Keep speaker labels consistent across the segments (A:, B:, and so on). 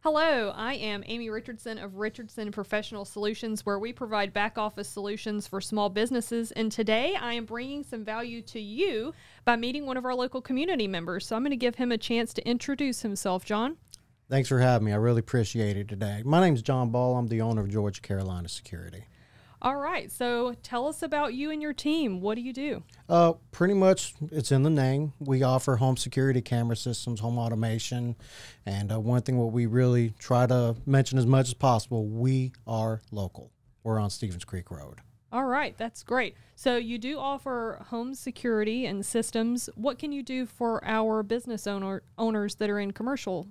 A: Hello, I am Amy Richardson of Richardson Professional Solutions, where we provide back office solutions for small businesses. And today I am bringing some value to you by meeting one of our local community members. So I'm going to give him a chance to introduce himself. John?
B: Thanks for having me. I really appreciate it today. My name's John Ball. I'm the owner of Georgia Carolina Security.
A: All right. So tell us about you and your team. What do you do?
B: Pretty much it's in the name. We offer home security camera systems, home automation. And one thing what we really try to mention as much as possible, we are local. We're on Stevens Creek Road.
A: All right. That's great. So you do offer home security and systems. What can you do for our business owners that are in commercial?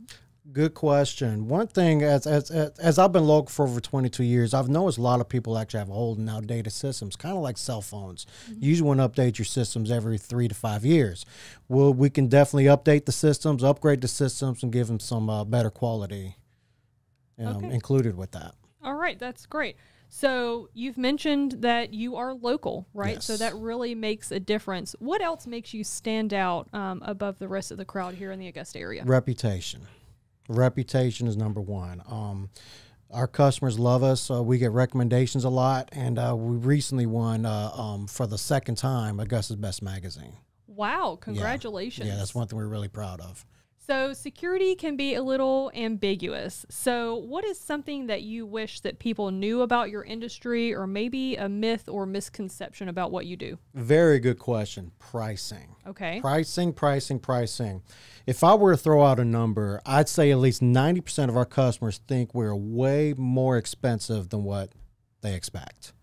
B: Good question. One thing, as I've been local for over 22 years, I've noticed a lot of people actually have old and outdated systems, kind of like cell phones. You usually want to update your systems every 3 to 5 years. Well, we can definitely update the systems, upgrade the systems, and give them some better quality included with that.
A: All right, that's great. So you've mentioned that you are local, right?
B: Yes.
A: So that really makes a difference. What else makes you stand out above the rest of the crowd here in the Augusta area?
B: Reputation. Reputation is number one. Our customers love us. We get recommendations a lot, and we recently won for the second time Augusta's Best Magazine.
A: Wow, congratulations.
B: Yeah, that's one thing we're really proud of.
A: So security can be a little ambiguous. So what is something that you wish that people knew about your industry, or maybe a myth or misconception about what you do?
B: Very good question. Pricing.
A: Okay.
B: Pricing. If I were to throw out a number, I'd say at least 90% of our customers think we're way more expensive than what they expect.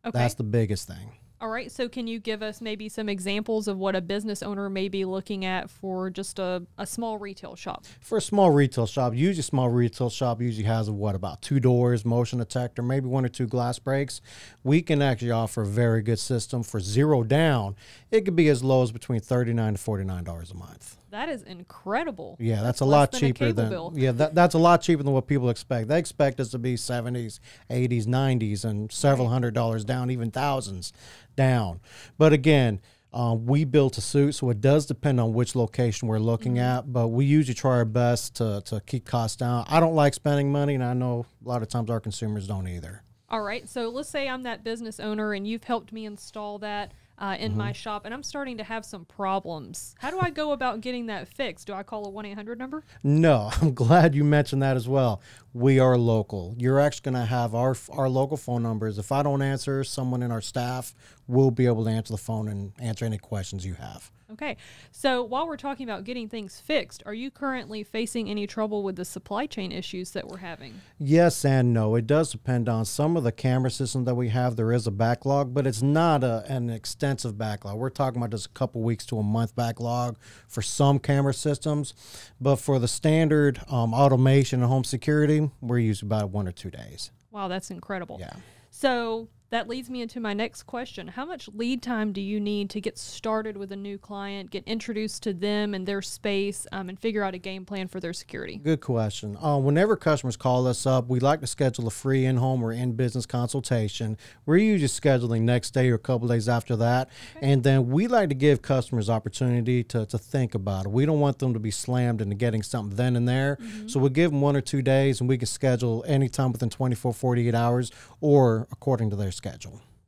A: Okay.
B: That's the biggest thing.
A: All right. So can you give us maybe some examples of what a business owner may be looking at for just a small retail shop?
B: For a small retail shop, usually a small retail shop usually has about 2 doors, motion detector, maybe 1 or 2 glass breaks. We can actually offer a very good system for zero down. It could be as low as between $39 to $49 a month.
A: That is incredible.
B: Yeah, that's a
A: less
B: lot
A: than
B: cheaper
A: a cable
B: than
A: bill.
B: yeah, that's a lot cheaper than what people expect. They expect us to be 70s, 80s, 90s, and several $100s down, even thousands down. But again, we built a suit, so it does depend on which location we're looking at. But we usually try our best to keep costs down. I don't like spending money, and I know a lot of times our consumers don't either.
A: All right. So let's say I'm that business owner and you've helped me install that in my shop, and I'm starting to have some problems. How do I go about getting that fixed? Do I call a 1-800 number?
B: No, I'm glad you mentioned that as well. We are local. You're actually going to have our local phone numbers. If I don't answer, someone in our staff will be able to answer the phone and answer any questions you have.
A: Okay. So while we're talking about getting things fixed, are you currently facing any trouble with the supply chain issues that we're having?
B: Yes and no. It does depend on some of the camera systems that we have. There is a backlog, but it's not an extensive backlog. We're talking about just a couple weeks to a month backlog for some camera systems. But for the standard automation and home security, we're usually about 1 or 2 days.
A: Wow, that's incredible.
B: Yeah.
A: So that leads me into my next question. How much lead time do you need to get started with a new client, get introduced to them and their space, and figure out a game plan for their security?
B: Good question. Whenever customers call us up, we like to schedule a free in-home or in-business consultation. We're usually scheduling next day or a couple days after that. Okay. And then we like to give customers opportunity to think about it. We don't want them to be slammed into getting something then and there. So we'll give them 1 or 2 days, and we can schedule anytime within 24, 48 hours or according to their schedule.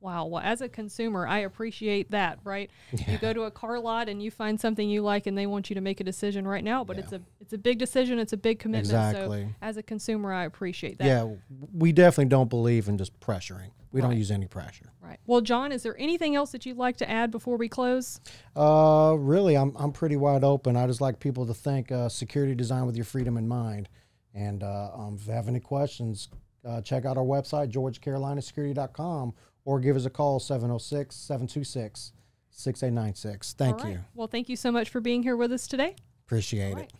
A: Wow. Well, as a consumer, I appreciate that, right?
B: Yeah.
A: You go to a car lot and you find something you like and they want you to make a decision right now, but it's a big decision. It's a big commitment.
B: Exactly.
A: So as a consumer, I appreciate that.
B: Yeah, we definitely don't believe in just pressuring. We don't use any pressure.
A: Right. Well, John, is there anything else that you'd like to add before we close?
B: Really, I'm pretty wide open. I just like people to think security design with your freedom in mind. And if you have any questions, check out our website, georgiacarolinasecurity.com, or give us a call, 706-726-6896. Thank you.
A: Well, thank you so much for being here with us today.
B: Appreciate it.